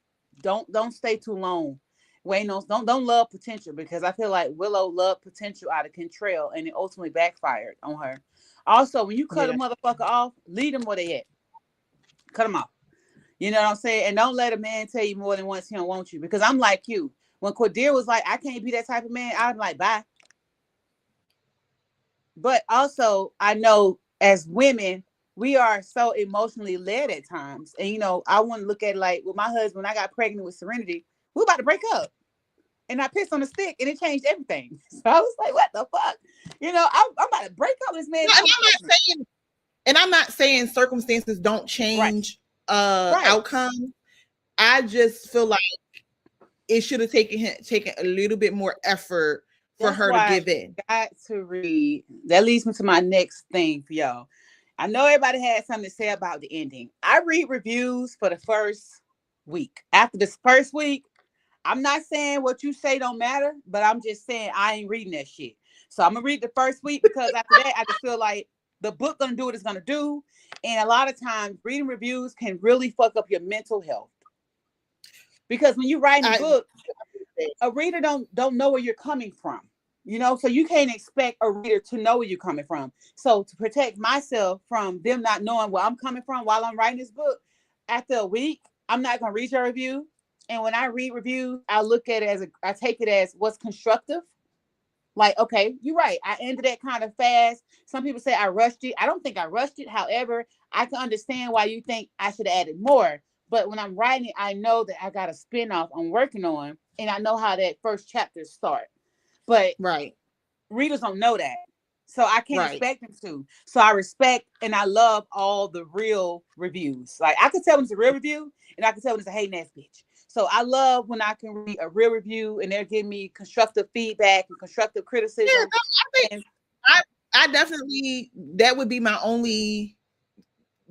B: Don't stay too long. Don't love potential, because I feel like Willow loved potential out of control, and it ultimately backfired on her. Also, when you cut a motherfucker off, leave them where they at. Cut them off. You know what I'm saying? And don't let a man tell you more than once he don't want you, because I'm like you. When Quadir was like, I can't be that type of man, I'm like, bye. But also, I know as women, we are so emotionally led at times. And, I want to look at it like with my husband, when I got pregnant with Serenity, we were about to break up. And I pissed on the stick, and it changed everything. So I was like, what the fuck? I'm about to break up with this man.
A: I'm not saying circumstances don't change outcome. I just feel like it should have taken a little bit more effort for her to give in.
B: Got to read. That leads me to my next thing for y'all. I know everybody had something to say about the ending. I read reviews for the first week. After this first week, I'm not saying what you say don't matter, but I'm just saying I ain't reading that shit. So I'm gonna read the first week, because after that, I just feel like the book gonna do what it's gonna do. And a lot of times, reading reviews can really fuck up your mental health. Because when you write a book, a reader don't know where you're coming from. So you can't expect a reader to know where you're coming from. So to protect myself from them not knowing where I'm coming from while I'm writing this book, after a week, I'm not gonna read your review. And when I read reviews, I look at it I take it as what's constructive. Like, okay, you're right. I ended that kind of fast. Some people say I rushed it. I don't think I rushed it. However, I can understand why you think I should have added more. But when I'm writing it, I know that I got a spinoff I'm working on, and I know how that first chapter start. But readers don't know that. So I can't expect them to. So I respect and I love all the real reviews. Like, I can tell when it's a real review, and I can tell when it's a hating ass bitch. So I love when I can read a real review and they're giving me constructive feedback and constructive criticism.
A: Yeah, I think I definitely, that would be my only,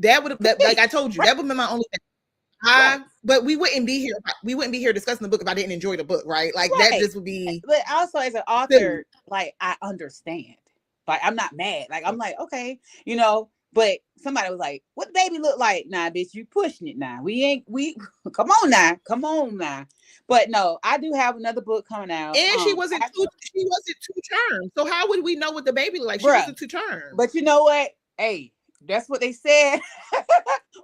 A: like I told you, that would be my only thing. But we wouldn't be here. We wouldn't be here discussing the book if I didn't enjoy the book, right? Like that just would be.
B: But also as an author, like, I understand. Like, I'm not mad. Like, I'm like, okay, But somebody was like, "What the baby look like?" Nah, bitch, you pushing it now. We come on now. But no, I do have another book coming out.
A: And she wasn't two terms. So how would we know what the baby looked like? She wasn't two terms.
B: But you know what? Hey, That's what they said.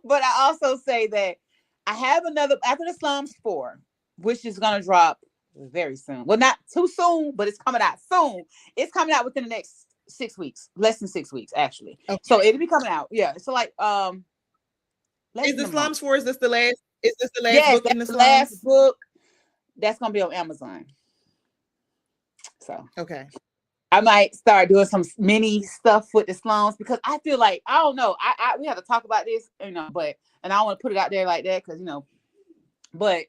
B: But I also say that I have another after the Slums 4, which is gonna drop very soon. Well, not too soon, but it's coming out soon. It's coming out within the next 6 weeks, less than 6 weeks, actually.
A: Okay.
B: So it'll be coming out. Yeah. So like less
A: Is
B: than
A: the
B: a month.
A: Slums 4? Is this the last? Is this the last
B: Yes,
A: book in
B: that's
A: the
B: the last
A: Slums?
B: book. That's gonna be on Amazon. So
A: Okay.
B: I might start doing some mini stuff with the Slums because I feel like I don't know. I we have to talk about this, but and I don't want to put it out there like that because but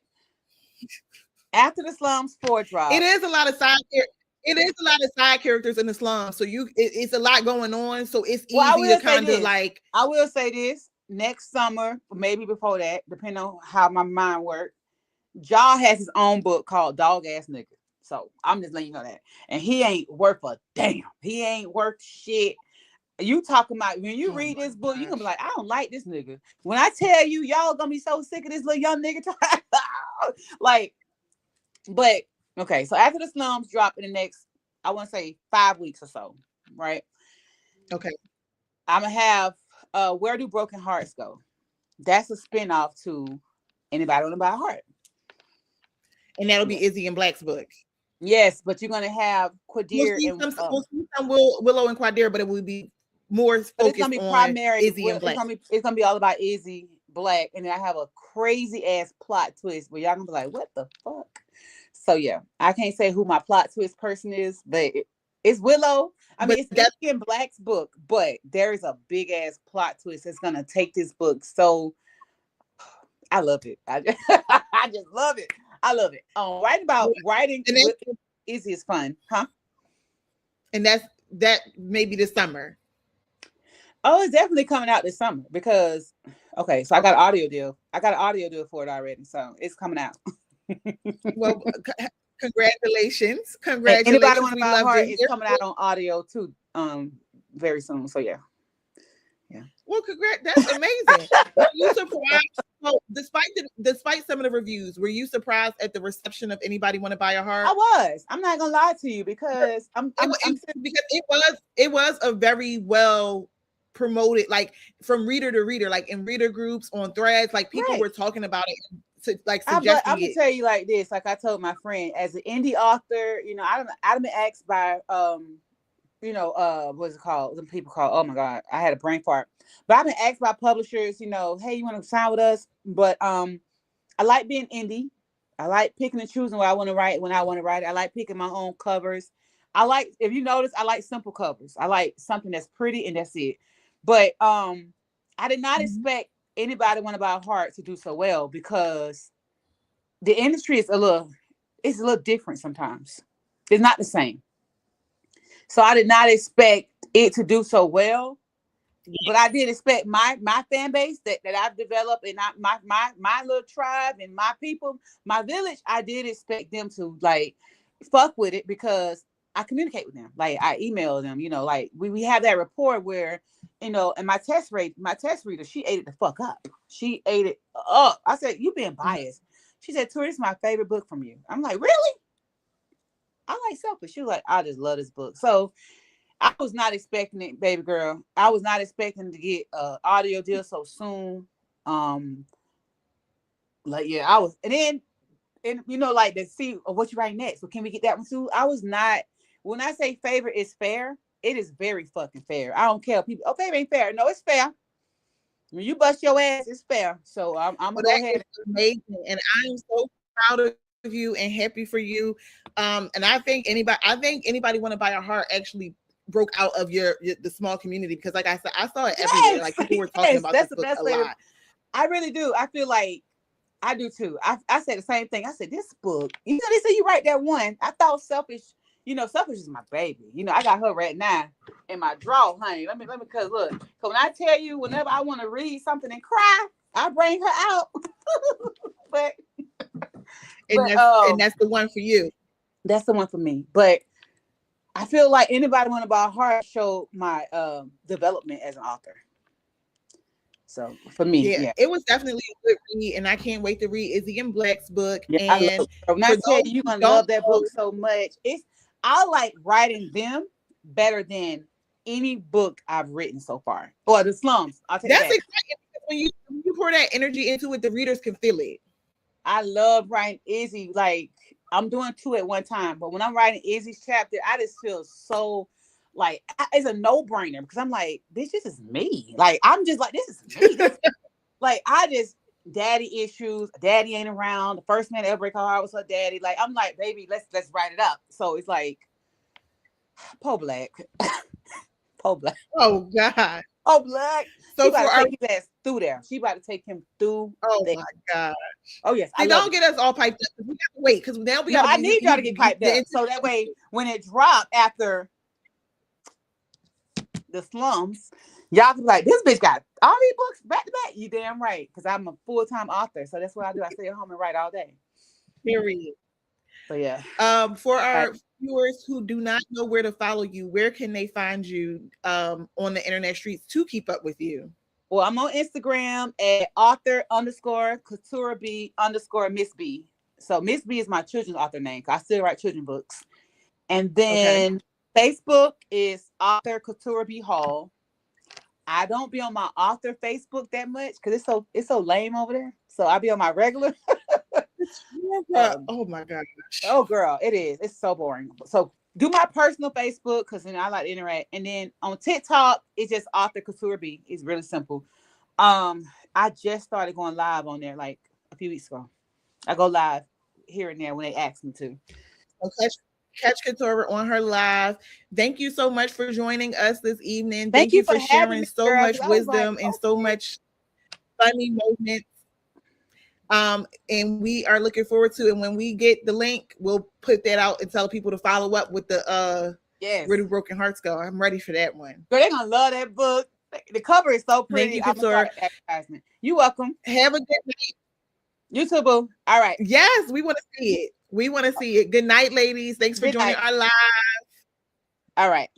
B: after the Slums 4 drop,
A: It is a lot of side characters. It is a lot of side characters in the slums, so it's a lot going on. So it's easy to kind of like.
B: I will say this next summer, maybe before that, depending on how my mind works. Jaw has his own book called Dog Ass Nigga. So I'm just letting you know that. And he ain't worth a damn. He ain't worth shit. You talking about when you read this book, you gonna be like, I don't like this nigga. When I tell you, y'all gonna be so sick of this little young nigga. Like, but okay. So after the Slums drop in the next, I want to say 5 weeks or so, right?
A: Okay.
B: I'm gonna have Where Do Broken Hearts Go? That's a spinoff to Anybody Want to Buy a Heart.
A: And that'll be Izzy and Black's book.
B: Yes, but you're gonna have Quadir
A: we'll see some Willow and Quadir, but it will be more focused on Izzy and Black.
B: It's gonna be all about Izzy, Black, and then I have a crazy ass plot twist where y'all gonna be like, "What the fuck?" So yeah, I can't say who my plot twist person is, but it's Willow. I mean, it's Izzy and Black's book, but there is a big ass plot twist that's gonna take this book. So I love it. I just love it. I love it. Writing with Izzy is fun, huh?
A: And that maybe this summer.
B: Oh, it's definitely coming out this summer because okay, so I got an audio deal. I got an audio deal for it already, so it's coming out.
A: Well, congratulations.
B: Anybody Want to Buy a Heart is coming out on audio too, very soon. So yeah.
A: Well, that's amazing. Were you surprised? So, despite some of the reviews, were you surprised at the reception of Anybody Want to Buy a Heart?
B: I was. I'm not gonna lie to you because
A: it was a very well promoted, like from reader to reader, like in reader groups on threads, like people were talking about it. To, like suggesting
B: I'm gonna tell you like this. Like I told my friend, as an indie author, I've been asked by what's it called? Some people call, oh my God, I had a brain fart. But I've been asked by publishers, hey, you want to sign with us? But I like being indie. I like picking and choosing what I want to write when I want to write it. I like picking my own covers. If you notice, I like simple covers. I like something that's pretty and that's it. But I did not expect Anybody Want to Buy a Heart to do so well because the industry is a little different sometimes. It's not the same. So I did not expect it to do so well, but I did expect my fan base that I've developed and my little tribe and my people, my village. I did expect them to like fuck with it because I communicate with them. Like I email them, like we have that rapport where, and my test reader, she ate it the fuck up. She ate it up. I said, you being biased. She said, Tori, this is my favorite book from you. I'm like, really? I like Selfish. She was like, I just love this book. So I was not expecting it, baby girl. I was not expecting to get an audio deal so soon. Like, yeah, I was. And then, like to see what you write next. So can we get that one too? I was not. When I say favorite is fair, it is very fucking fair. I don't care. People, favorite ain't fair. No, it's fair. When you bust your ass, it's fair. So I'm gonna go ahead.
A: Amazing, and I am so proud of you and happy for you. And I think Anybody Want to Buy a Heart actually broke out of the small community because, like I said, I saw it everywhere. Like people were talking about this book a lot.
B: I really do. I feel like I do too. I said the same thing. I said this book. They say you write that one. I thought Selfish. Selfish is my baby. I got her right now in my drawer, honey. Let me, cause look, when I tell you, whenever I want to read something and cry, I bring her out. but
A: that's the one for you.
B: That's the one for me. But I feel like Anybody Want to Buy a Heart showed my development as an author. So for me, yeah,
A: it was definitely a good read, and I can't wait to read Izzy and Black's book.
B: Yeah, and when I tell you, you're gonna love that book so much. I like writing them better than any book I've written so far. Or The Slums. I'll take
A: That's
B: that.
A: exciting. When you pour that energy into it, the readers can feel it.
B: I love writing Izzy. Like, I'm doing 2 at one time, but when I'm writing Izzy's chapter, I just feel so like it's a no-brainer because I'm like, this is me. Like, I'm just like, this is me. Like, I just daddy issues. Daddy ain't around. The first man to ever break her heart was her daddy. Like, I'm like, baby, let's write it up. So it's like, Poe Black, Poe Black.
A: Oh God.
B: Oh, Black.
A: So
B: She about
A: for
B: to
A: our
B: take his ass through there. She about to take him through.
A: oh
B: there.
A: my God.
B: Oh yes,
A: See,
B: I love
A: don't
B: it.
A: get us all piped up. We got to wait because now we
B: No,
A: got.
B: I need y'all to get piped up so that way when it drop after The Slums, y'all can be like, this bitch got all these books back to back. You damn right, because I'm a full-time author, so that's what I do. I stay at home and write all day.
A: Period.
B: So yeah.
A: For our viewers who do not know where to follow you, where can they find you on the internet streets to keep up with you?
B: Well, I'm on Instagram at author_KuTura B _Miss B. So Miss B is my children's author name. I still write children's books. And then Facebook is author KuTura B Hall. I don't be on my author Facebook that much because it's so lame over there. So I be on my regular.
A: Oh my gosh.
B: Oh girl, it is. It's so boring. So do my personal Facebook because I like to interact. And then on TikTok, it's just author KuTura B. It's really simple. I just started going live on there like a few weeks ago. I go live here and there when they ask me to.
A: So catch KuTura on her live. Thank you so much for joining us this evening. Thank you for sharing
B: me,
A: so
B: girl,
A: much wisdom and so much funny moments. And we are looking forward to it. And when we get the link, we'll put that out and tell people to follow up with the Where Do Broken Hearts Go? I'm ready for that one.
B: Girl, they're gonna love that book. The cover is so pretty.
A: Thank you, KuTura.
B: Advertisement. You're welcome.
A: Have a good night.
B: You too, boo. All right.
A: Yes, we want to see it. We want to see it. Good night, ladies. Thanks for joining our live.
B: All right.